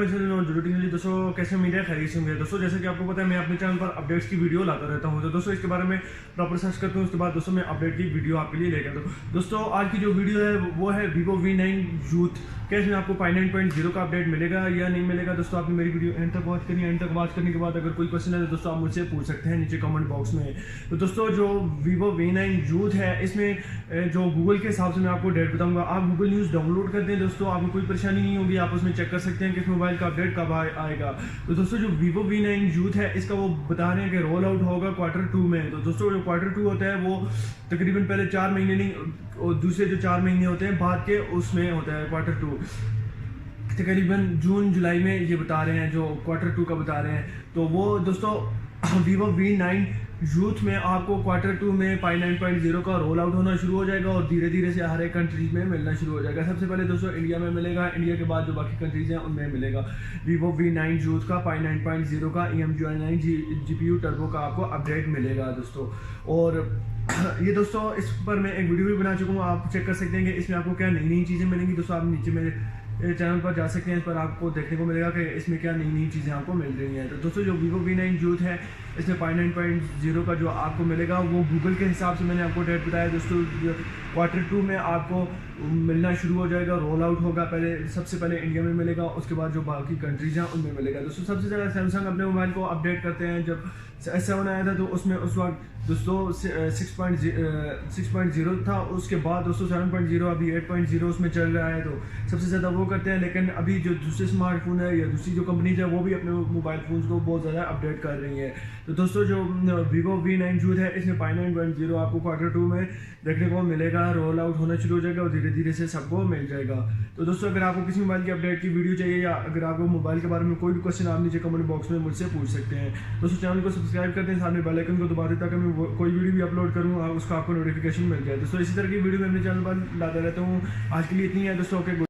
दोस्तों कैसे मीडिया खरीद से होंगे दोस्तों, जैसे कि आपको पता है मैं अपने चैनल पर अपडेट्स की वीडियो लाता रहता हूं। तो दोस्तों इसके बारे में प्रॉपर सर्च करता हूं, उसके बाद दोस्तों मैं अपडेट की वीडियो आपके लिए लेकर आता हूं। दोस्तों आज की जो वीडियो है वो है Vivo V9 यूथ। क्या इसमें आपको 5.9.0 का अपडेट मिलेगा या नहीं मिलेगा। दोस्तों आपने मेरी वीडियो एंड तक वॉच करनी है। एंड तक वॉच करने के बाद अगर कोई क्वेश्चन है तो दोस्तों आप मुझसे पूछ सकते हैं नीचे कमेंट बॉक्स में। तो दोस्तों जो Vivo V9 यूथ है इसमें जो गूगल के हिसाब से मैं आपको डेट बताऊंगा। आप गूगल न्यूज़ डाउनलोड कर दें दोस्तों, आपको कोई परेशानी नहीं होगी, आप उसमें चेक कर सकते हैं कि इस मोबाइल का अपडेट कब आएगा। तो दोस्तों जो Vivo V9 यूथ है इसका वो बता रहे हैं कि रोल आउट होगा Q2 में। तो दोस्तों जो Q2 होता है वो तकरीबन पहले 4 महीने नहीं और दूसरे जो 4 महीने होते हैं बाद के उसमें होता है Q2, तकरीबन जून जुलाई में ये बता रहे हैं जो Q2 का बता रहे हैं। तो वो दोस्तों Vivo V9 यूथ में आपको Q2 में 5.9.0 का रोल आउट होना शुरू हो जाएगा और धीरे धीरे से हर एक कंट्रीज में मिलना शुरू हो जाएगा। सबसे पहले दोस्तों इंडिया में मिलेगा, इंडिया के बाद जो बाकी कंट्रीज हैं उनमें मिलेगा Vivo V9 यूथ का 5.9.0 का EMUI 9 GPU टर्बो का आपको अपडेट मिलेगा दोस्तों। और ये दोस्तों इस पर मैं एक वीडियो भी बना चुका हूँ, आप चेक कर सकते हैं कि इसमें आपको क्या नई नई चीज़ें मिलेंगी। दोस्तों आप नीचे मेरे चैनल पर जा सकते हैं, इस पर आपको देखने को मिलेगा कि इसमें क्या नई नई चीज़ें आपको मिल रही हैं। तो दोस्तों जो Vivo V9 यूथ है इसमें 5.9.0 का जो आपको मिलेगा वो गूगल के हिसाब से मैंने आपको डेट बताया दोस्तों। Q2 में आपको मिलना शुरू हो जाएगा, रोल आउट होगा। सबसे पहले इंडिया में मिलेगा, उसके बाद जो बाकी कंट्रीज हैं उनमें मिलेगा। दोस्तों सबसे ज़्यादा सैमसंग अपने मोबाइल को अपडेट करते हैं। जब S7 आया था तो उसमें उस वक्त दोस्तों 6.0 था, उसके बाद दोस्तों 7.0, अभी 8.0 उसमें चल रहा है। तो सबसे ज़्यादा वो करते हैं। लेकिन अभी जो दूसरे स्मार्टफोन है या दूसरी जो कंपनीज है वो भी अपने मोबाइल फ़ोन्स को बहुत ज़्यादा अपडेट कर रही हैं। तो दोस्तों जो Vivo V9 यूथ है इसमें 5.9.0 आपको Q2 में देखने को मिलेगा, रोल आउट होना शुरू हो जाएगा और धीरे धीरे से सबको मिल जाएगा। तो दोस्तों अगर आपको किसी मोबाइल की अपडेट की वीडियो चाहिए या अगर आपको मोबाइल के बारे में कोई भी क्वेश्चन आप नीचे कमेंट बॉक्स में मुझसे पूछ सकते हैं। दोस्तों चैनल को सब्सक्राइब करते हैं, सामने बेल आइकन को दबा दें ताकि मैं कोई वीडियो भी अपलोड करूँ उसका आपको नोटिफिकेशन मिल जाए। दोस्तों इसी तरह की वीडियो मैं अपने चैनल पर लाता रहता हूँ। आज के लिए इतनी है दोस्तों, ओके।